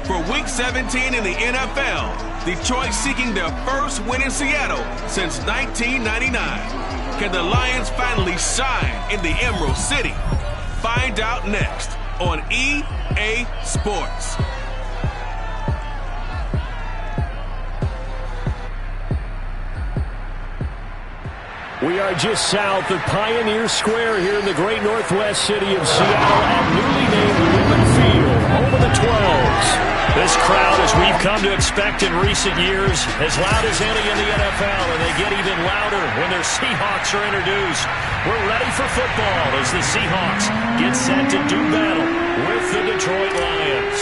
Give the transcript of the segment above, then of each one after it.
For Week 17 in the NFL, Detroit seeking their first win in Seattle since 1999. Can the Lions finally shine in the Emerald City? Find out next on EA Sports. We are just south of Pioneer Square here in the great northwest city of Seattle at newly named Lumen Field, home of the 12s. This crowd, as we've come to expect in recent years, as loud as any in the NFL, and they get even louder when their Seahawks are introduced. We're ready for football as the Seahawks get set to do battle with the Detroit Lions.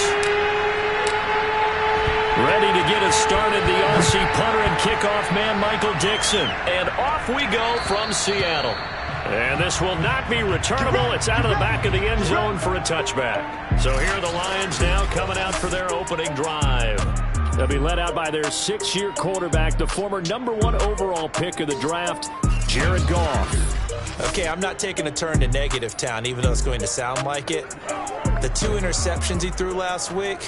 Ready to get us started, the Aussie punter and kickoff man, Michael Dixon. And off we go from Seattle. And this will not be returnable. It's out of the back of the end zone for a touchback. So here are the Lions now coming out for their opening drive. They'll be led out by their 6-year quarterback, the former #1 overall pick of the draft, Jared Goff. Okay, I'm not taking a turn to negative town, even though it's going to sound like it. The 2 interceptions he threw last week,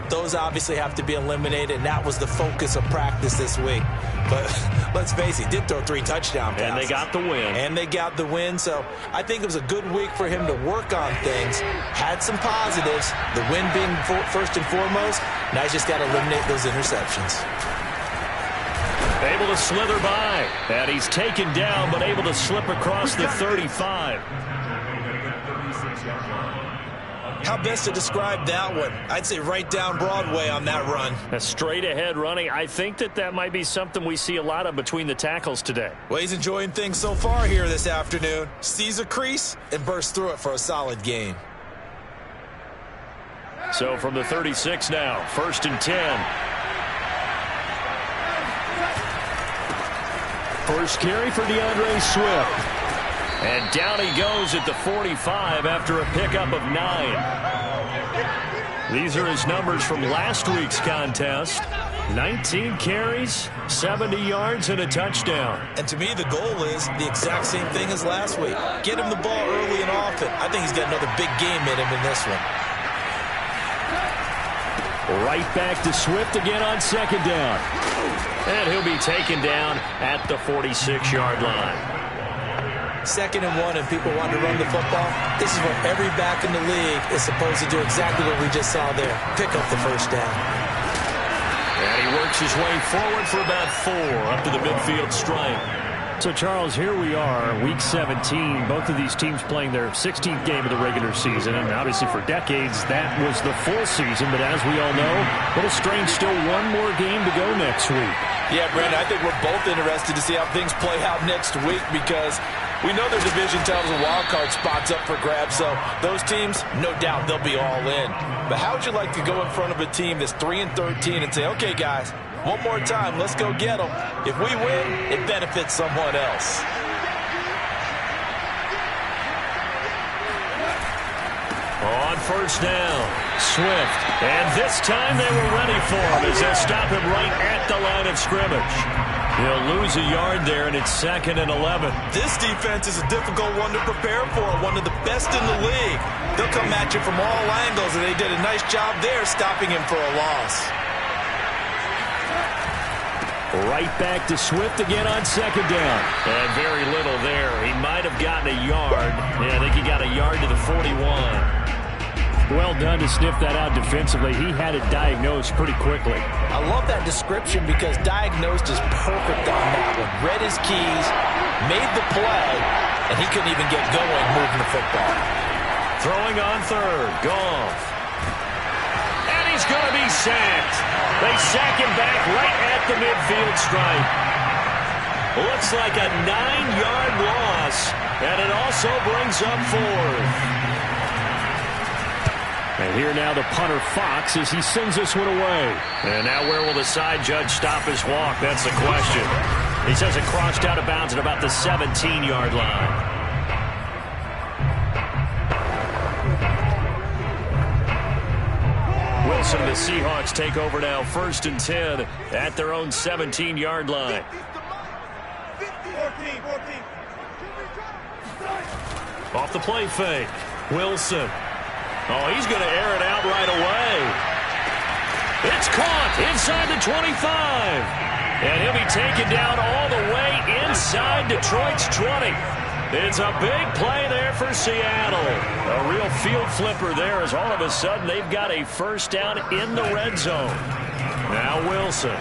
those obviously have to be eliminated, and that was the focus of practice this week. But let's face it, he did throw 3 touchdown passes. And they got the win. And they got the win, so I think it was a good week for him to work on things. Had some positives, the win being first and foremost. Now he's just got to eliminate those interceptions. Able to slither by, and he's taken down, but able to slip across the 35. How best to describe that one? I'd say right down Broadway on that run. A straight ahead running. I think that might be something we see a lot of between the tackles today. Well, he's enjoying things so far here this afternoon. Sees a crease and bursts through it for a solid gain. So from the 36 now, 1st and 10. First carry for DeAndre Swift. And down he goes at the 45 after a pickup of 9. These are his numbers from last week's contest. 19 carries, 70 yards, and a touchdown. And to me, the goal is the exact same thing as last week. Get him the ball early and often. I think he's got another big game in him in this one. Right back to Swift again on 2nd down. And he'll be taken down at the 46-yard line. 2nd and 1 and people want to run the football. This is what every back in the league is supposed to do, exactly what we just saw there. Pick up the first down. And he works his way forward for about 4 up to the midfield stripe. So, Charles, here we are, Week 17. Both of these teams playing their 16th game of the regular season. And obviously for decades, that was the full season. But as we all know, a little strange, still one more game to go next week. Yeah, Brandon, I think we're both interested to see how things play out next week because we know their division titles and wild card spots up for grabs, so those teams, no doubt they'll be all in. But how would you like to go in front of a team that's 3-13 and say, okay, guys, one more time, let's go get them. If we win, it benefits someone else. On 1st down, Swift. And this time they were ready for him as they stop him right at the line of scrimmage. He'll lose a yard there, and it's 2nd and 11. This defense is a difficult one to prepare for, one of the best in the league. They'll come at you from all angles, and they did a nice job there stopping him for a loss. Right back to Swift again on 2nd down. And very little there. He might have gotten a yard. Yeah, I think he got a yard to the 41. Well done to sniff that out defensively. He had it diagnosed pretty quickly. I love that description because diagnosed is perfect on that one. Read his keys, made the play, and he couldn't even get going moving the football. Throwing on 3rd, Goff. And he's going to be sacked. They sack him back right at the midfield stripe. Looks like a 9-yard loss, and it also brings up 4th. And here now the punter, Fox, as he sends this one away. And now where will the side judge stop his walk? That's the question. He says it crossed out of bounds at about the 17-yard line. Wilson and the Seahawks take over now, 1st and 10 at their own 17-yard line. Off the play fake, Wilson. Oh, he's going to air it out right away. It's caught inside the 25. And he'll be taken down all the way inside Detroit's 20. It's a big play there for Seattle. A real field flipper there as all of a sudden they've got a first down in the red zone. Now Wilson.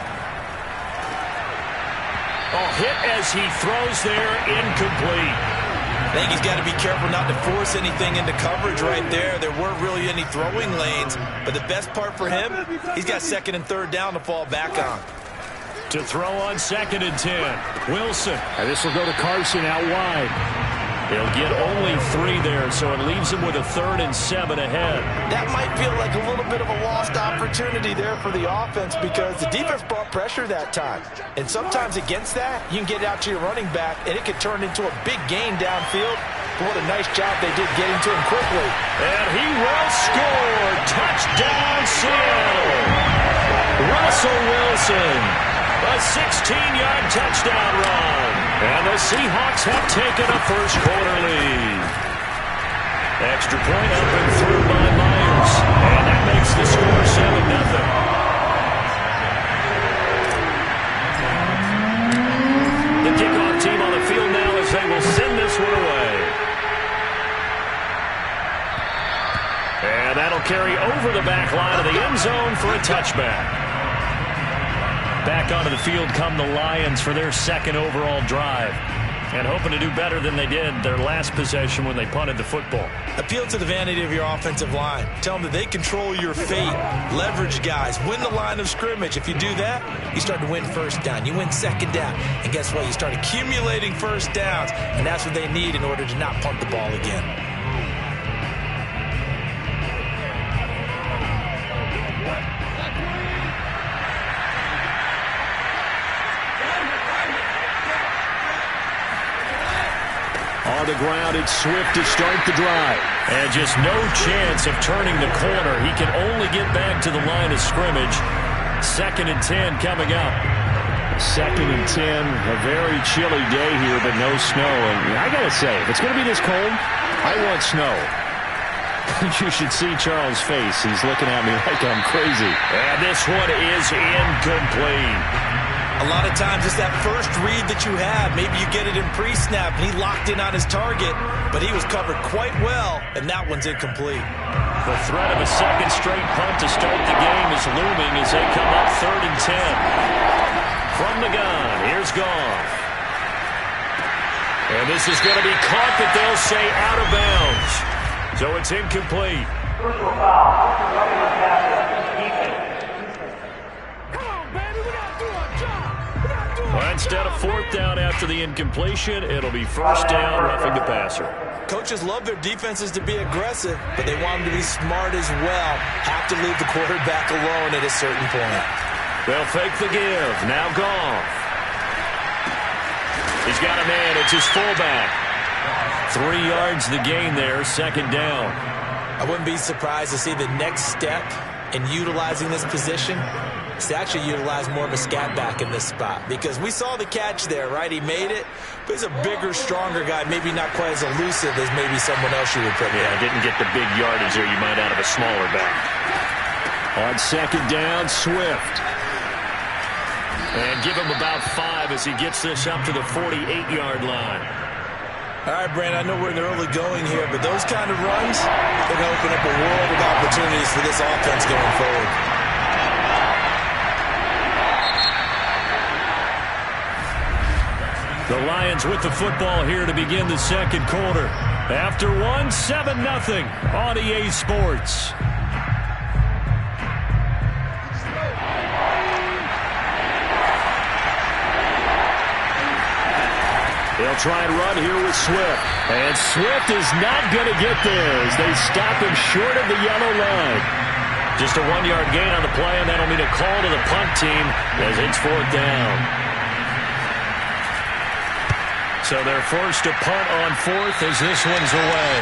Oh, hit as he throws there, incomplete. I think he's got to be careful not to force anything into coverage right there. There weren't really any throwing lanes, but the best part for him, he's got second and third down to fall back on. To throw on 2nd and 10. Wilson. And this will go to Carson out wide. He'll get only 3 there, so it leaves him with a 3rd and 7 ahead. That might feel like a little bit of a lost opportunity there for the offense because the defense brought pressure that time. And sometimes against that, you can get out to your running back, and it could turn into a big gain downfield. But what a nice job they did getting to him quickly. And he will score. Touchdown, Seattle. Russell Wilson. A 16-yard touchdown run. And the Seahawks have taken a first-quarter lead. Extra point up and through by Myers. And that makes the score 7-0. The kickoff team on the field now as they will send this one away. And that'll carry over the back line of the end zone for a touchback. Back onto the field come the Lions for their second overall drive. And hoping to do better than they did their last possession when they punted the football. Appeal to the vanity of your offensive line. Tell them that they control your fate. Leverage guys. Win the line of scrimmage. If you do that, you start to win first down. You win second down. And guess what? You start accumulating first downs. And that's what they need in order to not punt the ball again. On the ground, it's Swift to start the drive. And just no chance of turning the corner. He can only get back to the line of scrimmage. 2nd and 10 coming up. 2nd and 10, a very chilly day here, but no snow. And I got to say, if it's going to be this cold, I want snow. You should see Charles' face. He's looking at me like I'm crazy. And this one is incomplete. A lot of times it's that first read that you have. Maybe you get it in pre-snap, and he locked in on his target, but he was covered quite well, and that one's incomplete. The threat of a second straight punt to start the game is looming as they come up 3rd and 10. From the gun, here's Goff. And this is going to be caught, but they'll say out of bounds. So it's incomplete. Personal foul. Well, instead of 4th down after the incompletion, it'll be 1st down, roughing the passer. Coaches love their defenses to be aggressive, but they want them to be smart as well. Have to leave the quarterback alone at a certain point. They'll fake the give. Now Goff. He's got a man. It's his fullback. 3 yards the gain there, 2nd down. I wouldn't be surprised to see the next step in utilizing this position is to actually utilize more of a scat back in this spot, because we saw the catch there, right? He made it, but he's a bigger, stronger guy, maybe not quite as elusive as maybe someone else you would put in. Yeah, didn't get the big yardage there you might out of a smaller back. On 2nd down, Swift. And give him about 5 as he gets this up to the 48-yard line. All right, Brandon, I know we're in the early going here, but those kind of runs, they're going to open up a world of opportunities for this offense going forward. The Lions with the football here to begin the second quarter. After one, 7-0 on EA Sports. They'll try and run here with Swift. And Swift is not going to get there as they stop him short of the yellow line. Just a 1-yard gain on the play, and that'll mean a call to the punt team as it's 4th down. So they're forced to punt on 4th as this one's away.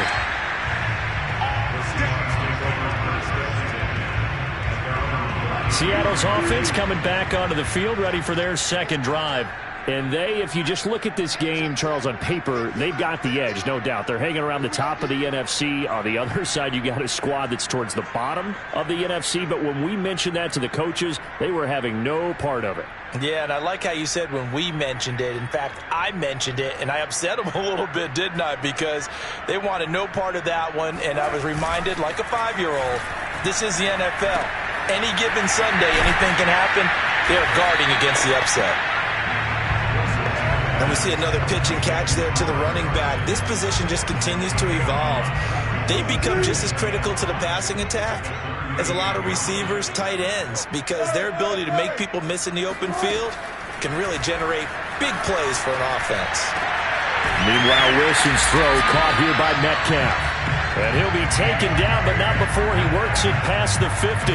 Seattle's offense coming back onto the field, ready for their second drive. And if you just look at this game, Charles, on paper, they've got the edge, no doubt. They're hanging around the top of the NFC. On the other side, you got a squad that's towards the bottom of the NFC. But when we mentioned that to the coaches, they were having no part of it. Yeah, and I like how you said when we mentioned it. In fact, I mentioned it, and I upset them a little bit, didn't I? Because they wanted no part of that one, and I was reminded, like a 5-year-old, this is the NFL. Any given Sunday, anything can happen. They're guarding against the upset. And we see another pitch and catch there to the running back. This position just continues to evolve. They become just as critical to the passing attack as a lot of receivers, tight ends, because their ability to make people miss in the open field can really generate big plays for an offense. Meanwhile, Wilson's throw caught here by Metcalf. And he'll be taken down, but not before he works it past the 50.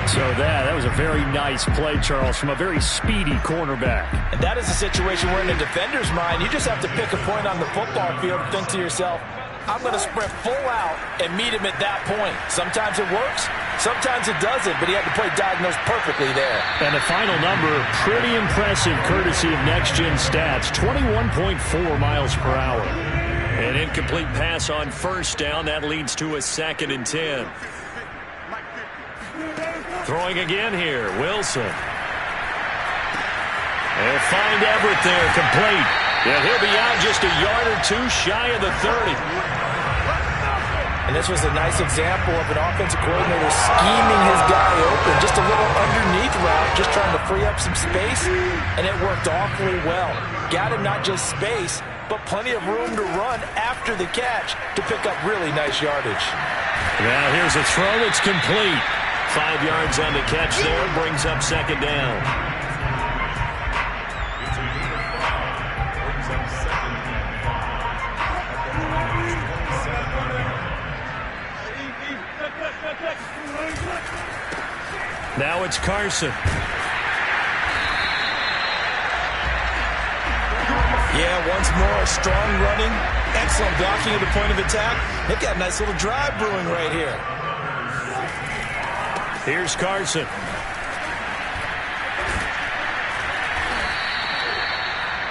So that was a very nice play, Charles, from a very speedy cornerback. And that is a situation where in a defender's mind, you just have to pick a point on the football field and think to yourself, I'm going to sprint full out and meet him at that point. Sometimes it works, sometimes it doesn't, but he had to play diagnosed perfectly there. And the final number, pretty impressive courtesy of Next Gen Stats, 21.4 miles per hour. An incomplete pass on first down. That leads to a 2nd and 10. Throwing again here, Wilson. They'll find Everett there, complete. And he'll be out just a yard or two shy of the 30. And this was a nice example of an offensive coordinator scheming his guy open. Just a little underneath route, just trying to free up some space, and it worked awfully well. Got him not just space, but plenty of room to run after the catch to pick up really nice yardage. Now here's a throw that's complete. 5 yards on the catch there, brings up 2nd down. Now it's Carson. Yeah, once more, strong running, excellent blocking at the point of attack. They've got a nice little drive brewing right here. Here's Carson.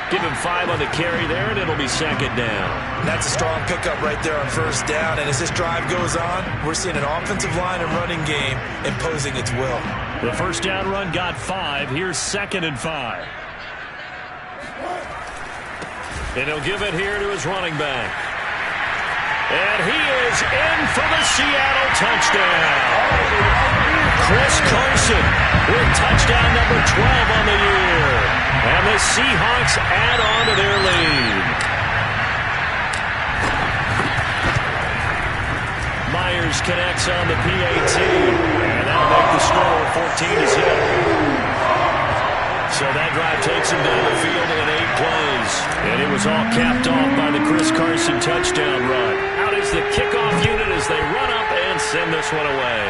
Give him 5 on the carry there, and it'll be 2nd down. That's a strong pickup right there on first down. And as this drive goes on, we're seeing an offensive line and running game imposing its will. The first down run got 5. Here's 2nd and 5. And he'll give it here to his running back. And he is in for the Seattle touchdown. Chris Carson with touchdown number 12 on the year. And the Seahawks add on to their lead. Myers connects on the PAT. And that'll make the score 14-0. So that drive takes him down the field in 8 plays. And it was all capped off by the Chris Carson touchdown run. Out is the kickoff unit as they run up and send this one away.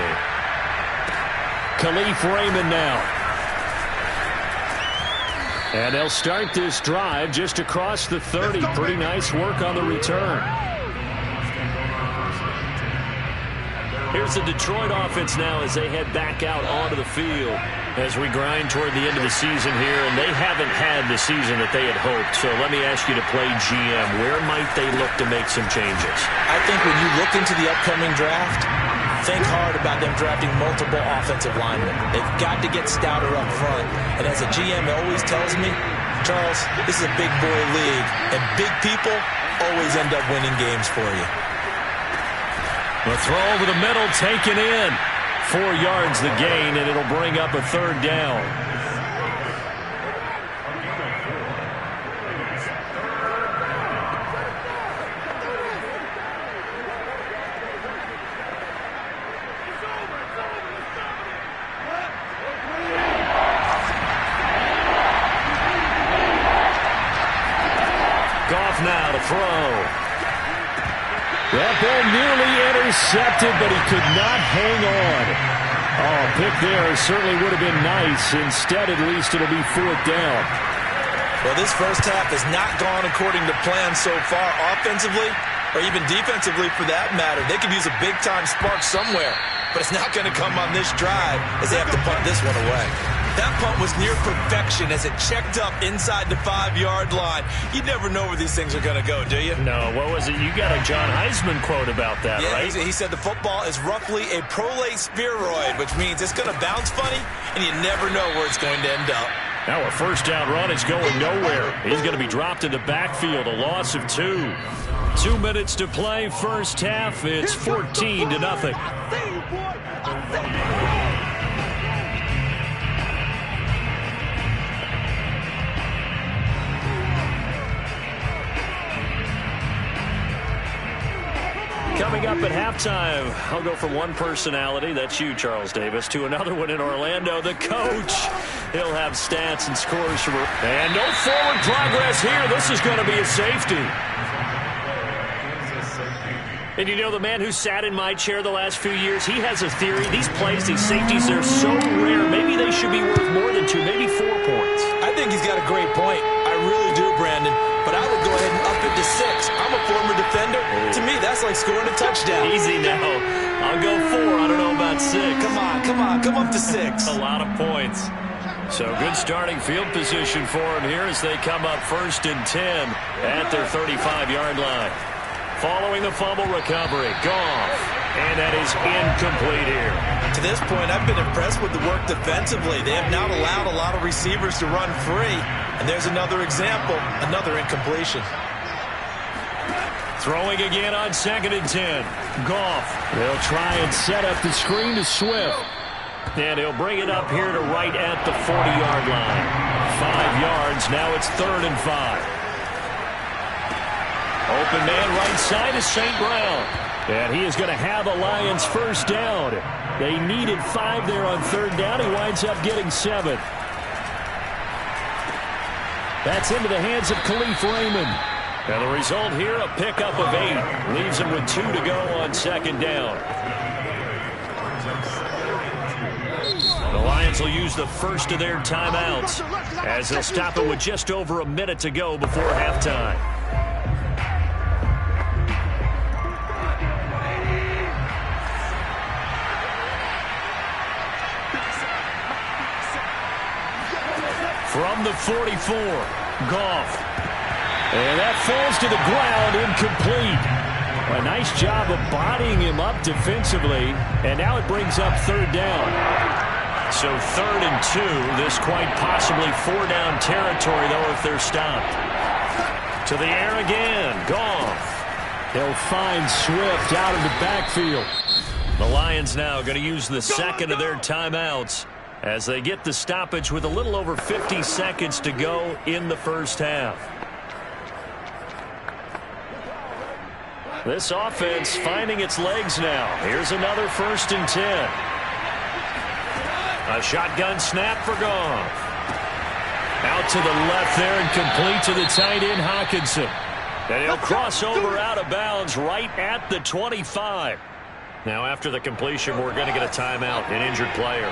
Khalif Raymond now. And they'll start this drive just across the 30. Pretty nice work on the return. Here's the Detroit offense now as they head back out onto the field as we grind toward the end of the season here, and they haven't had the season that they had hoped. So let me ask you to play GM. Where might they look to make some changes? I think when you look into the upcoming draft, think hard about them drafting multiple offensive linemen. They've got to get stouter up front. And as a GM always tells me, Charles, this is a big boy league, and big people always end up winning games for you. The throw over the middle taken in. 4 yards the gain, and it'll bring up a 3rd down. Goff now to throw. That ball nearly intercepted, but he could not hang on. Oh, pick there certainly would have been nice. Instead, at least it'll be 4th down. Well, this first half has not gone according to plan so far offensively, or even defensively for that matter. They could use a big-time spark somewhere, but it's not going to come on this drive as they have to punt this one away. That punt was near perfection as it checked up inside the 5-yard line. You never know where these things are going to go, do you? No, what was it? You got a John Heisman quote about that, yeah, right? He said the football is roughly a prolate spheroid, which means it's going to bounce funny, and you never know where it's going to end up. Now a first down run is going nowhere. He's going to be dropped into backfield, a loss of 2. 2 minutes to play, first half. It's 14-0. Coming up at halftime, I'll go from one personality, that's you, Charles Davis, to another one in Orlando, the coach. He'll have stats and scores from her. And no forward progress here. This is going to be a safety. And you know, the man who sat in my chair the last few years, he has a theory. These plays, these safeties, they're so rare. Maybe they should be worth more than 2, maybe 4 points. I think he's got a great point. I really do, Brandon. But I would go ahead and up it to 6. I'm a former defender. To me, that's like scoring a touchdown. Easy now. I'll go 4. I don't know about 6. Come on. Come up to 6. A lot of points. So good starting field position for him here as they come up 1st and 10 at their 35-yard line. Following the fumble recovery, Goff. And that is incomplete here. To this point, I've been impressed with the work defensively. They have not allowed a lot of receivers to run free. And there's another example, another incompletion. Throwing again on 2nd and 10. Goff. They'll try and set up the screen to Swift. And he'll bring it up here to right at the 40-yard line. 5 yards. Now it's 3rd and 5. Open man right side is St. Brown. And he is going to have the Lions first down. They needed 5 there on 3rd down. He winds up getting 7. That's into the hands of Khalif Raymond. And the result here, a pickup of 8. Leaves him with 2 to go on 2nd down. The Lions will use the first of their timeouts as they'll stop it with just over a minute to go before halftime. From the 44, Goff. And that falls to the ground, incomplete. A nice job of bodying him up defensively. And now it brings up 3rd down. So 3rd and 2. This quite possibly 4-down territory, though, if they're stopped. To the air again, Goff. They'll find Swift out of the backfield. The Lions now going to use the second of their timeouts as they get the stoppage with a little over 50 seconds to go in the first half. This offense finding its legs now. Here's another 1st and 10. A shotgun snap for Goff. Out to the left there and complete to the tight end Hawkinson. And he'll cross over out of bounds right at the 25. Now after the completion, we're going to get a timeout, an injured player.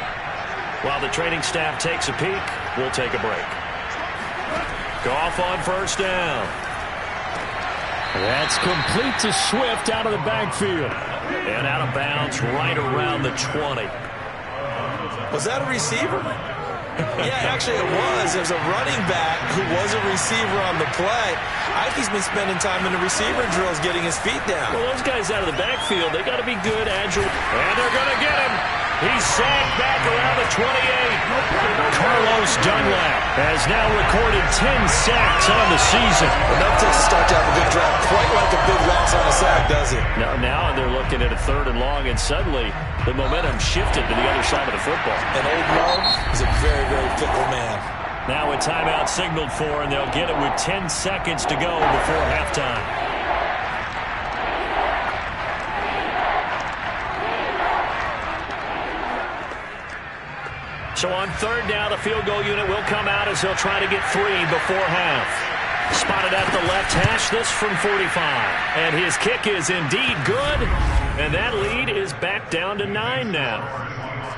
While the training staff takes a peek, we'll take a break. Goff on 1st down. That's complete to Swift out of the backfield. And out of bounds right around the 20. Was that a receiver? Yeah, actually it was. There's a running back who was a receiver on the play. I think he's been spending time in the receiver drills getting his feet down. Well, those guys out of the backfield, they got to be good, agile. And they're going to get him. He's sagged back around the 28. Carlos Dunlap has now recorded 10 sacks on the season. Enough to start to have a good drive. Quite like a big loss on a sack, does it? Now they're looking at a 3rd and long, and suddenly the momentum shifted to the other side of the football. And Old Mo is a very, very fickle man. Now a timeout signaled for, and they'll get it with 10 seconds to go before halftime. So on 3rd down, the field goal unit will come out as they'll try to get 3 before half. Spotted at the left hash, this from 45. And his kick is indeed good. And that lead is back down to 9 now.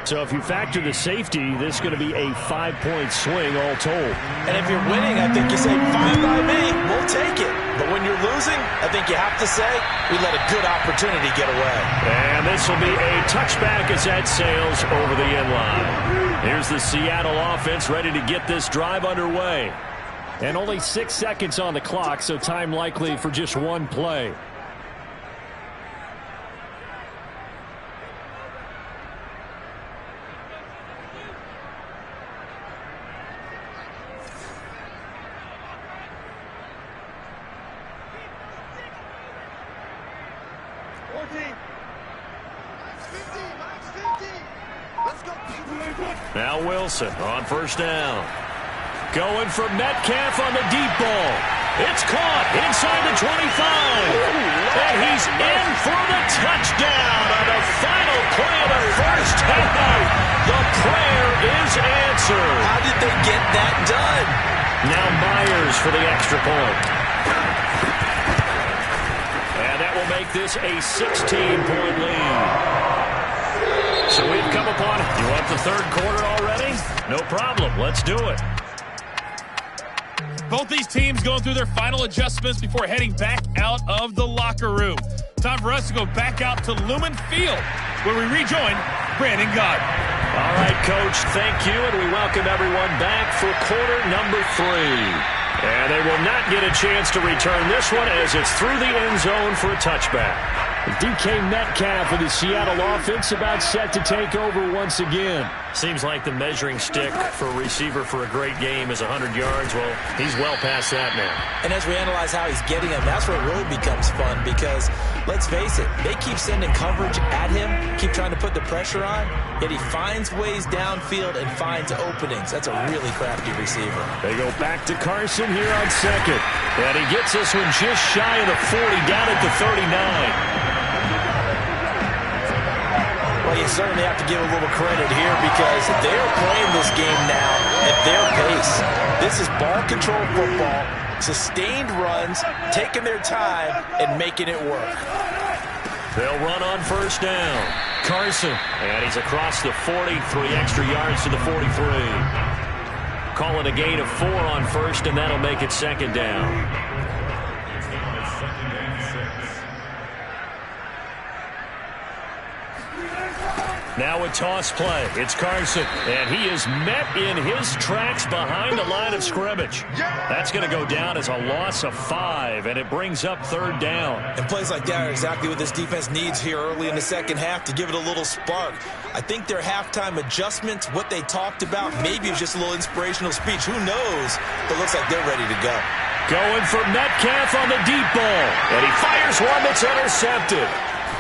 So if you factor the safety, this is going to be a 5-point swing all told. And if you're winning, I think you say, fine by me, we'll take it. But when you're losing, I think you have to say, we let a good opportunity get away. And this will be a touchback as that sails over the end line. Here's the Seattle offense ready to get this drive underway. And only 6 seconds on the clock, so time likely for just one play. Now Wilson on first down. Going for Metcalf on the deep ball. It's caught inside the 25. And he's in for the touchdown on the final play of the first half. The prayer is answered. How did they get that done? Now Myers for the extra point. And that will make this a 16-point lead. So we've come upon it. You want the third quarter already? No problem. Let's do it. Both these teams going through their final adjustments before heading back out of the locker room. Time for us to go back out to Lumen Field, where we rejoin Brandon Gott. All right, Coach, thank you, and we welcome everyone back for quarter number 3. And they will not get a chance to return this one as it's through the end zone for a touchback. DK Metcalf of the Seattle offense about set to take over once again. Seems like the measuring stick for a receiver for a great game is 100 yards. Well, he's well past that now. And as we analyze how he's getting them, that's where it really becomes fun because, let's face it, they keep sending coverage at him, keep trying to put the pressure on, yet he finds ways downfield and finds openings. That's a really crafty receiver. They go back to Carson here on second. And he gets this one just shy of the 40, down at the 39. Well, you certainly have to give a little credit here because they're playing this game now at their pace. This is ball control football, sustained runs, taking their time, and making it work. They'll run on first down. Carson, and he's across the 40, 3 extra yards to the 43. Calling a gain of 4 on first, and that'll make it second down. Now a toss play. It's Carson, and he is met in his tracks behind the line of scrimmage. That's going to go down as a loss of 5, and it brings up third down. And plays like that are exactly what this defense needs here early in the second half to give it a little spark. I think their halftime adjustments, what they talked about, maybe it's just a little inspirational speech. Who knows? But it looks like they're ready to go. Going for Metcalf on the deep ball, and he fires one that's intercepted.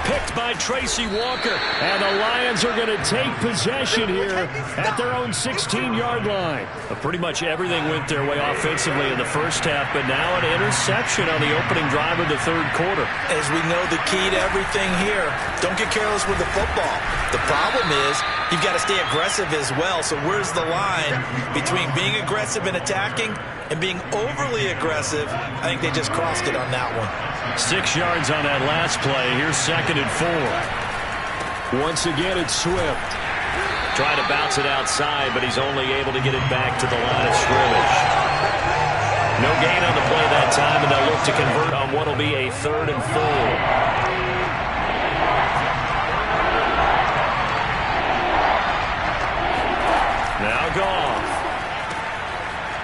Picked by Tracy Walker, and the Lions are going to take possession here at their own 16-yard line. Pretty much everything went their way offensively in the first half, but now an interception on the opening drive of the third quarter. As we know, the key to everything here, don't get careless with the football. The problem is you've got to stay aggressive as well, so where's the line between being aggressive and attacking and being overly aggressive? I think they just crossed it on that one. 6 yards on that last play. Here's second and 4. Once again, it's Swift. Trying to bounce it outside, but he's only able to get it back to the line of scrimmage. No gain on the play that time, and they'll look to convert on what will be a 3rd and 4. Now Goff.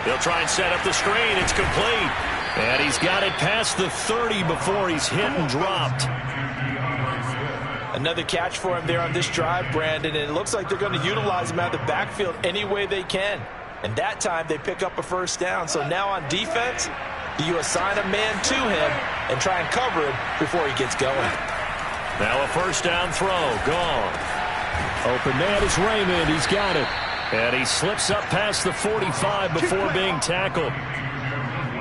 They'll try and set up the screen. It's complete. And he's got it past the 30 before he's hit and dropped. Another catch for him there on this drive, Brandon, and it looks like they're going to utilize him out of the backfield any way they can. And that time they pick up a first down. So now on defense, you assign a man to him and try and cover him before he gets going. Now a first down throw. Gone. Open man is Raymond. He's got it. And he slips up past the 45 before being tackled.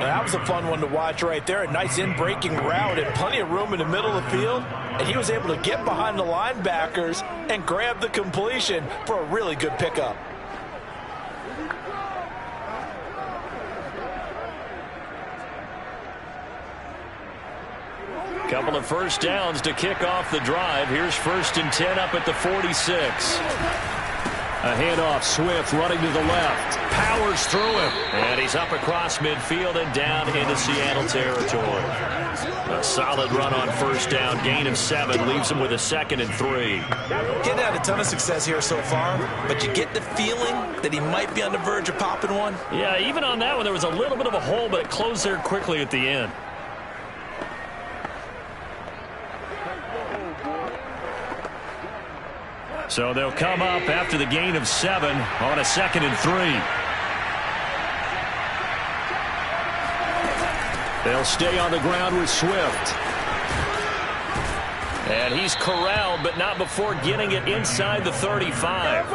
That was a fun one to watch right there. A nice in-breaking route and plenty of room in the middle of the field. And he was able to get behind the linebackers and grab the completion for a really good pickup. Couple of first downs to kick off the drive. Here's 1st and 10 up at the 46. A handoff, Swift running to the left. Powers through him. And he's up across midfield and down into Seattle territory. A solid run on 1st down. Gain of 7. Leaves him with a 2nd and 3. Getting had a ton of success here so far, but you get the feeling that he might be on the verge of popping one. Yeah, even on that one, there was a little bit of a hole, but it closed there quickly at the end. So they'll come up after the gain of 7 on a 2nd and 3. They'll stay on the ground with Swift. And he's corralled, but not before getting it inside the 35.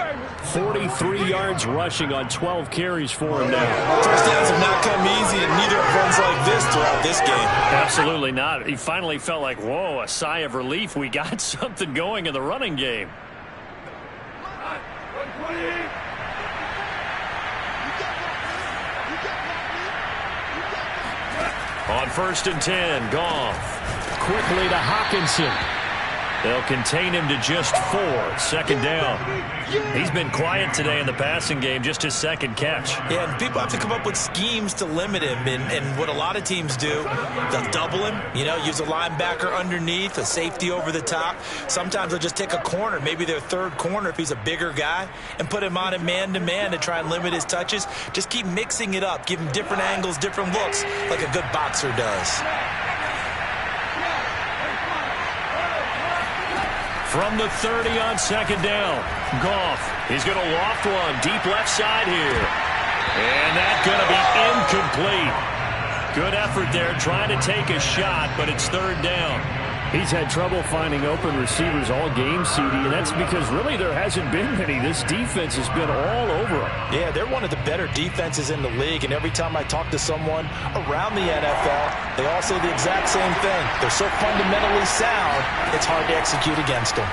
43 yards rushing on 12 carries for him now. First downs have not come easy, and neither have runs like this throughout this game. Absolutely not. He finally felt like, whoa, a sigh of relief. We got something going in the running game. On 1st and 10, Goff. Quickly to Hawkinson. They'll contain him to just 4. 2nd down. He's been quiet today in the passing game, just his 2nd catch. Yeah, and people have to come up with schemes to limit him. And what a lot of teams do, they'll double him, use a linebacker underneath, a safety over the top. Sometimes they'll just take a corner, maybe their 3rd corner if he's a bigger guy, and put him on a man-to-man to try and limit his touches. Just keep mixing it up, give him different angles, different looks, like a good boxer does. From the 30 on 2nd down, Goff. He's going to loft one deep left side here. And that's going to be incomplete. Good effort there trying to take a shot, but it's 3rd down. He's had trouble finding open receivers all game, CD, and that's because really there hasn't been many. This defense has been all over him. Yeah, they're one of the better defenses in the league, and every time I talk to someone around the NFL, they all say the exact same thing. They're so fundamentally sound, it's hard to execute against them.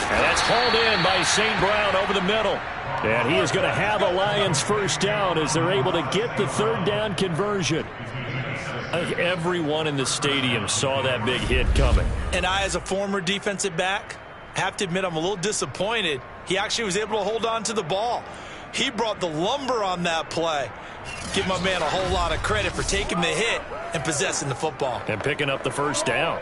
And that's hauled in by St. Brown over the middle. And he is going to have a Lions 1st down as they're able to get the 3rd down conversion. I think everyone in the stadium saw that big hit coming. And I, as a former defensive back, have to admit I'm a little disappointed. He actually was able to hold on to the ball. He brought the lumber on that play. Give my man a whole lot of credit for taking the hit and possessing the football. And picking up the 1st down.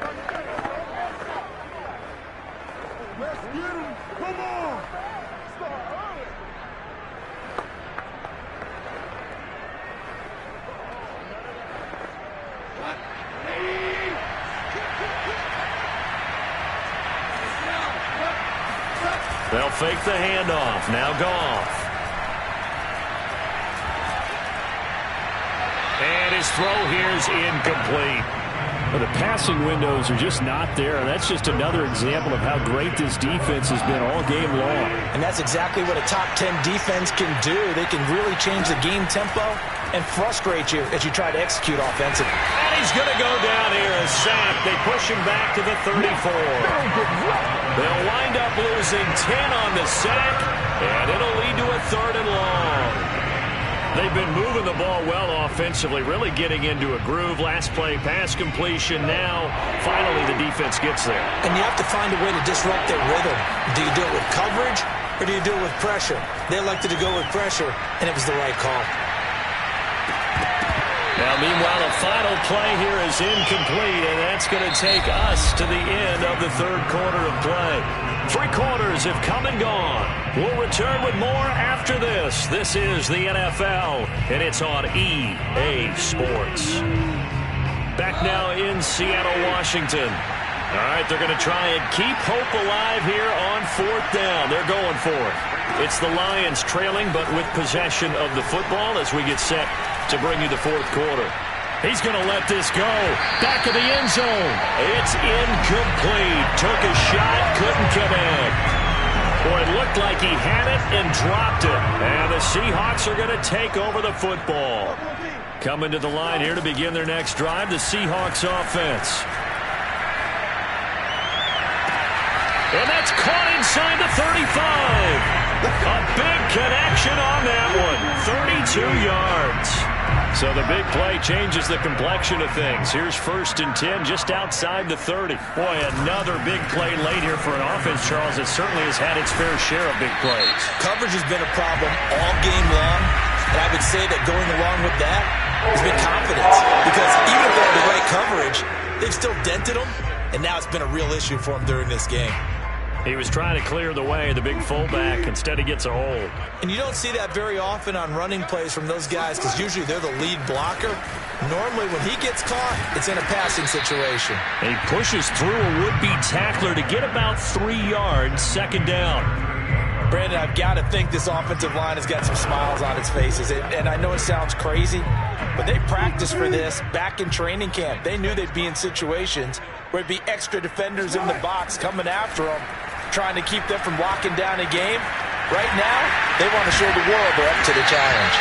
They'll fake the handoff. Now Goff. And his throw here is incomplete. Well, the passing windows are just not there. That's just another example of how great this defense has been all game long. And that's exactly what a top 10 defense can do. They can really change the game tempo and frustrate you as you try to execute offensively. And he's going to go down here, a sack. They push him back to the 34. They'll wind up losing 10 on the sack, and it'll lead to a 3rd and long. They've been moving the ball well offensively, really getting into a groove. Last play, pass completion. Now, finally, the defense gets there. And you have to find a way to disrupt their rhythm. Do you do it with coverage, or do you do it with pressure? They elected to go with pressure, and it was the right call. Now, meanwhile, the final play here is incomplete, and that's going to take us to the end of the 3rd quarter of play. 3 quarters have come and gone. We'll return with more after this. This is the NFL, and it's on EA Sports. Back now in Seattle, Washington. All right, they're going to try and keep hope alive here on 4th down. They're going for it. It's the Lions trailing, but with possession of the football as we get set to bring you the 4th quarter. He's going to let this go. Back of the end zone. It's incomplete. Took a shot, couldn't connect. Boy, it looked like he had it and dropped it. And the Seahawks are going to take over the football. Coming to the line here to begin their next drive, the Seahawks offense. And that's caught inside the 35. A big connection on that one. 32 yards. So the big play changes the complexion of things. Here's 1st and 10 just outside the 30. Boy, another big play late here for an offense, Charles, that certainly has had its fair share of big plays. Coverage has been a problem all game long, and I would say that going along with that has been confidence. Because even if they have the right coverage, they've still dented them, and now it's been a real issue for them during this game. He was trying to clear the way, the big fullback. Instead, he gets a hold. And you don't see that very often on running plays from those guys because usually they're the lead blocker. Normally, when he gets caught, it's in a passing situation. And he pushes through a would-be tackler to get about 3 yards, 2nd down. Brandon, I've got to think this offensive line has got some smiles on its faces. And I know it sounds crazy, but they practiced for this back in training camp. They knew they'd be in situations where it'd be extra defenders in the box coming after them, trying to keep them from locking down a game. Right now, they want to show the world they're up to the challenge.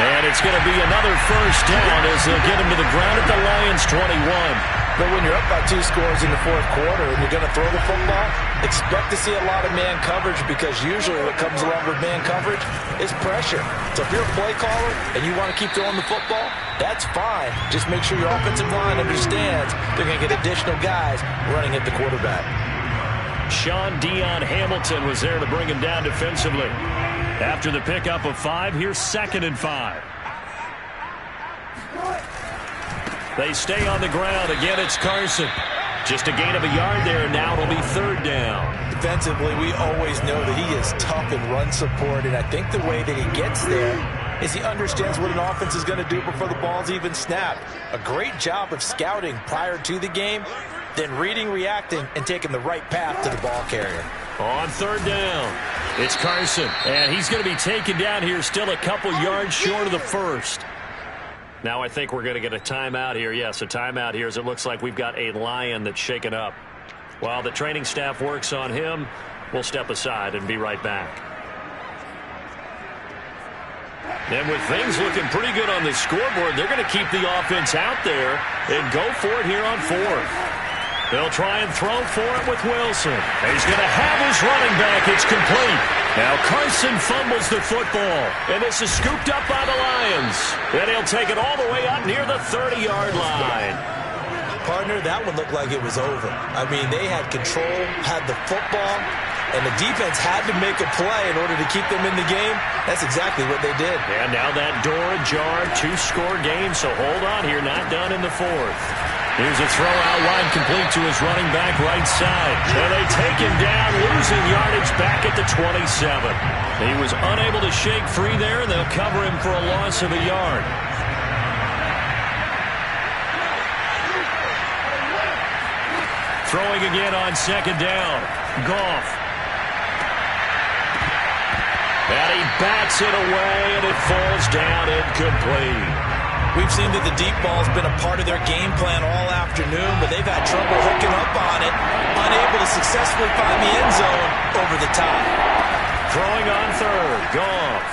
And it's going to be another 1st down as they'll get him to the ground at the Lions' 21. But when you're up by 2 scores in the 4th quarter and you're going to throw the football, expect to see a lot of man coverage because usually what comes along with man coverage is pressure. So if you're a play caller and you want to keep throwing the football, that's fine. Just make sure your offensive line understands they're going to get additional guys running at the quarterback. Sean Dion Hamilton was there to bring him down defensively. After the pickup of 5, here's 2nd and 5. They stay on the ground. Again, it's Carson. Just a gain of a yard there, and now it'll be 3rd down. Defensively, we always know that he is tough in run support, and I think the way that he gets there is he understands what an offense is going to do before the ball's even snapped. A great job of scouting prior to the game, then reading, reacting, and taking the right path to the ball carrier. On 3rd down, it's Carson, and he's going to be taken down here still a couple yards short of the 1st. Now I think we're going to get a timeout here. Yes, a timeout here as it looks like we've got a Lion that's shaken up. While the training staff works on him, we'll step aside and be right back. And with things looking pretty good on the scoreboard, they're going to keep the offense out there and go for it here on 4th. They'll try and throw for it with Wilson. He's going to have his running back. It's complete. Now Carson fumbles the football, and this is scooped up by the Lions. Then he'll take it all the way up near the 30-yard line. Partner, that one looked like it was over. I mean, they had control, had the football, and the defense had to make a play in order to keep them in the game. That's exactly what they did. And now that door ajar, 2-score game, so hold on here, not done in the 4th. Here's a throw out wide, complete to his running back right side. And they take him down, losing yardage back at the 27. He was unable to shake free there, and they'll cover him for a loss of a yard. Throwing again on 2nd down. Goff. And he bats it away, and it falls down incomplete. We've seen that the deep ball's been a part of their game plan all afternoon, but they've had trouble hooking up on it, unable to successfully find the end zone over the top. Throwing on 3rd, Goff.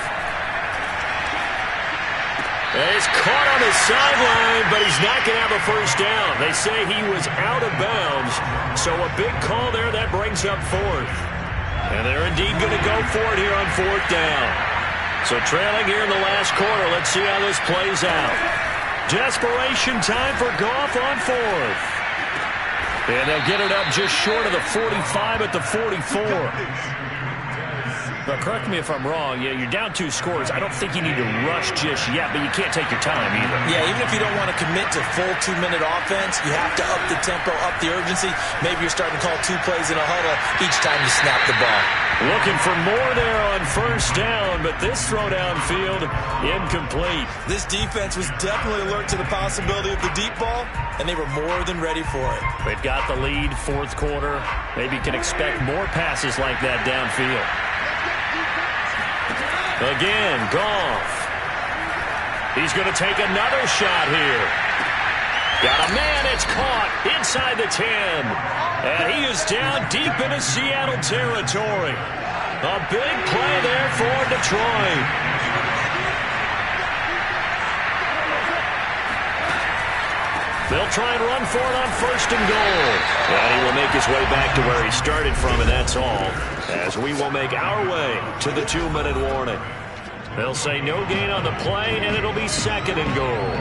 And he's caught on the sideline, but he's not going to have a 1st down. They say he was out of bounds, so a big call there that brings up 4th. And they're indeed going to go for it here on 4th down. So trailing here in the last quarter, let's see how this plays out. Desperation time for Goff on 4th. And they'll get it up just short of the 45 at the 44. But correct me if I'm wrong. Yeah, you're down 2 scores. I don't think you need to rush just yet, but you can't take your time either. Yeah, even if you don't want to commit to full 2-minute offense, you have to up the tempo, up the urgency. Maybe you're starting to call 2 plays in a huddle each time you snap the ball. Looking for more there on 1st down, but this throw downfield incomplete. This defense was definitely alert to the possibility of the deep ball, and they were more than ready for it. They've got the lead, 4th quarter. Maybe you can expect more passes like that downfield. Again, Goff. He's going to take another shot here. Got a man, it's caught inside the 10. And he is down deep into Seattle territory. A big play there for Detroit. They'll try and run for it on 1st and goal. And he will make his way back to where he started from, and that's all. As we will make our way to the 2-minute warning. They'll say no gain on the play, and it'll be 2nd and goal.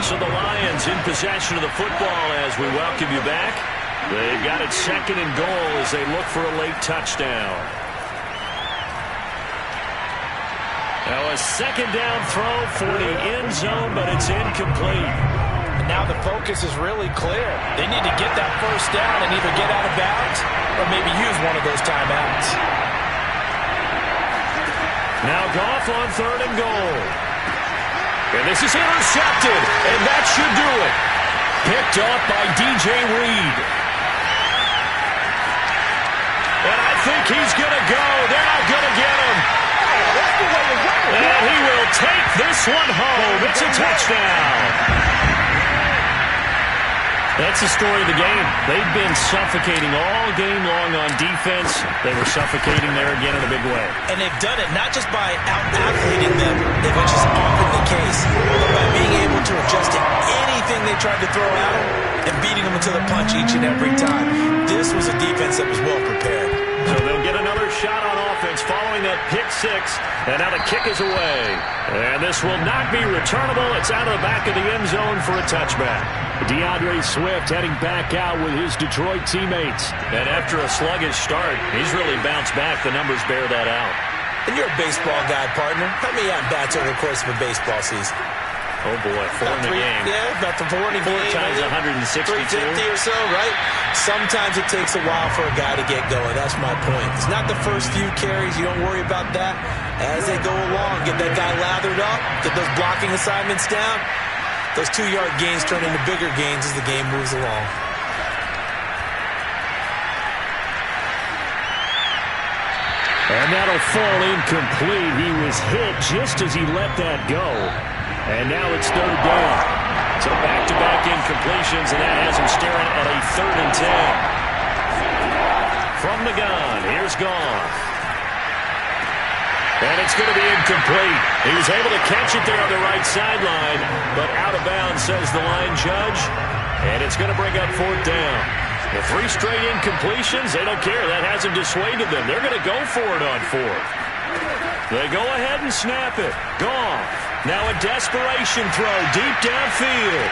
So the Lions in possession of the football as we welcome you back. They've got it 2nd and goal as they look for a late touchdown. Now a 2nd down throw for the end zone, but it's incomplete. And now the focus is really clear. They need to get that 1st down and either get out of bounds or maybe use one of those timeouts. Now Goff on 3rd and goal. And this is intercepted, and that should do it. Picked off by DJ Reed. And I think he's going to go. They're not going to get him. And he will take this one home. It's a touchdown. That's the story of the game. They've been suffocating all game long on defense. They were suffocating there again in a big way. And they've done it not just by out-athleting them, which is often the case, but by being able to adjust to anything they tried to throw at them and beating them to the punch each and every time. This was a defense that was well prepared. So they'll get another shot on offense following that pick 6. And now the kick is away. And this will not be returnable. It's out of the back of the end zone for a touchback. DeAndre Swift heading back out with his Detroit teammates. And after a sluggish start, he's really bounced back. The numbers bear that out. And you're a baseball guy, partner. How many at-bats over the course of a baseball season? Oh, boy, 4 in the game. Yeah, about the 4 in the game. 4 times 162. 350 or so, right? Sometimes it takes a while for a guy to get going. That's my point. It's not the first few carries. You don't worry about that. As they go along, get that guy lathered up, get those blocking assignments down. Those 2-yard gains turn into bigger gains as the game moves along. And that'll fall incomplete. He was hit just as he let that go. And now it's 3rd down. So back-to-back incompletions, and that has him staring at a 3rd and 10. From the gun, here's Goff. And it's going to be incomplete. He was able to catch it there on the right sideline, but out of bounds, says the line judge. And it's going to bring up 4th down. The 3 straight incompletions, they don't care. That hasn't dissuaded them. They're going to go for it on 4th. They go ahead and snap it. Goff. Now a desperation throw deep downfield.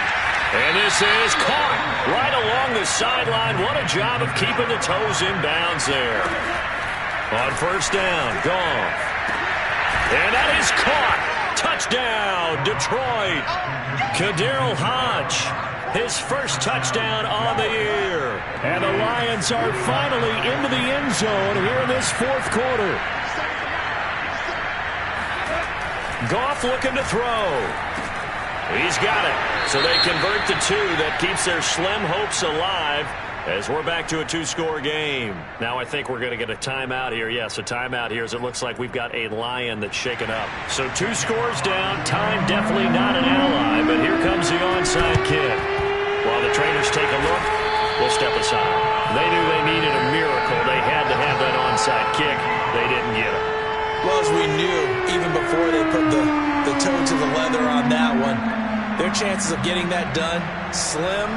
And this is caught right along the sideline. What a job of keeping the toes in bounds there. On 1st down, Goff. And that is caught. Touchdown, Detroit. Kaderl Hodge, his 1st touchdown on the year. And the Lions are finally into the end zone here in this 4th quarter. Goff looking to throw. He's got it. So they convert the 2. That keeps their slim hopes alive as we're back to a 2-score game. Now I think we're going to get a timeout here. Yes, a timeout here as it looks like we've got a Lion that's shaken up. So 2 scores down. Time definitely not an ally, but here comes the onside kick. While the trainers take a look, we'll step aside. They knew they needed a miracle. They had to have that onside kick. They didn't get it. Well, as we knew, even before they put the toe to the leather on that one, their chances of getting that done, slim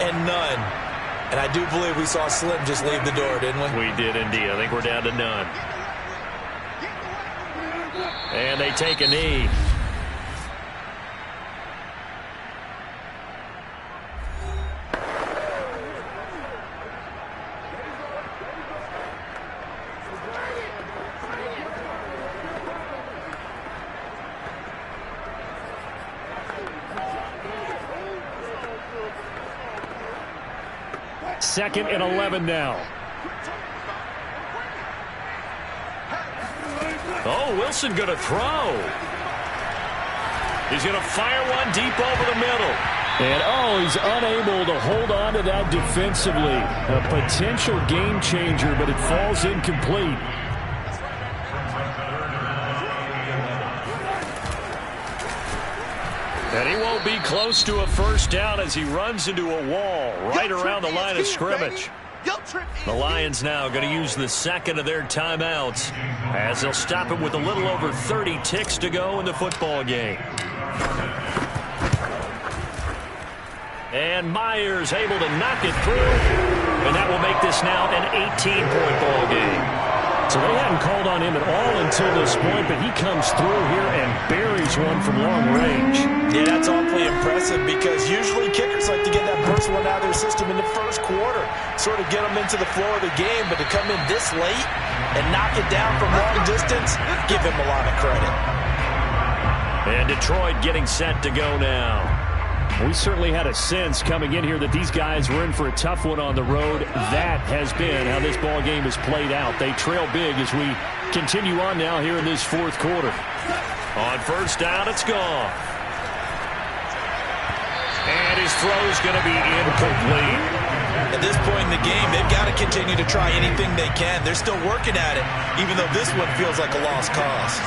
and none. And I do believe we saw Slim just leave the door, didn't we? We did indeed. I think we're down to none. And they take a knee. Second and 11 now. Oh, Wilson going to throw. He's going to fire one deep over the middle. And, oh, he's unable to hold on to that defensively. A potential game changer, but it falls incomplete. And he won't be close to a 1st down as he runs into a wall right around the line of scrimmage. The Lions now going to use the 2nd of their timeouts as they'll stop him with a little over 30 ticks to go in the football game. And Myers able to knock it through, and that will make this now an 18-point ball game. So they hadn't called on him at all until this point, but he comes through here and buries one from long range. Yeah, that's awfully impressive because usually kickers like to get that first one out of their system in the first quarter, sort of get them into the flow of the game, but to come in this late and knock it down from long distance, give him a lot of credit. And Detroit getting set to go now. We certainly had a sense coming in here that these guys were in for a tough one on the road. That has been how this ball game has played out. They trail big as we continue on now here in this fourth quarter. On first down, it's gone. And his throw's going to be incomplete. At this point in the game, they've got to continue to try anything they can. They're still working at it, even though this one feels like a lost cause.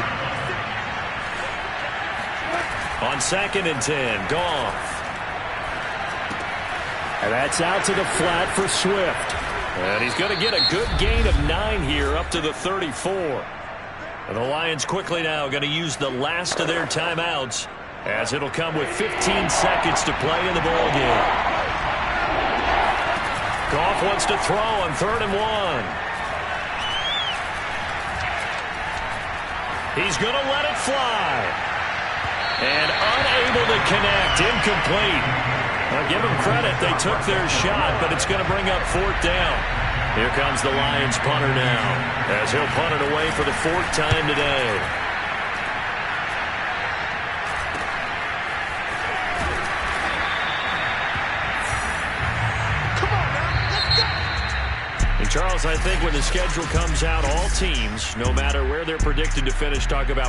On 2nd and 10, Goff. And that's out to the flat for Swift. And he's going to get a good gain of 9 here up to the 34. And the Lions quickly now going to use the last of their timeouts as it'll come with 15 seconds to play in the ball game. Goff wants to throw on 3rd and 1. He's going to let it fly. And unable to connect. Incomplete. Now give them credit. They took their shot, but it's going to bring up 4th down. Here comes the Lions punter now as he'll punt it away for the 4th time today. And Charles, I think when the schedule comes out, all teams, no matter where they're predicted to finish, talk about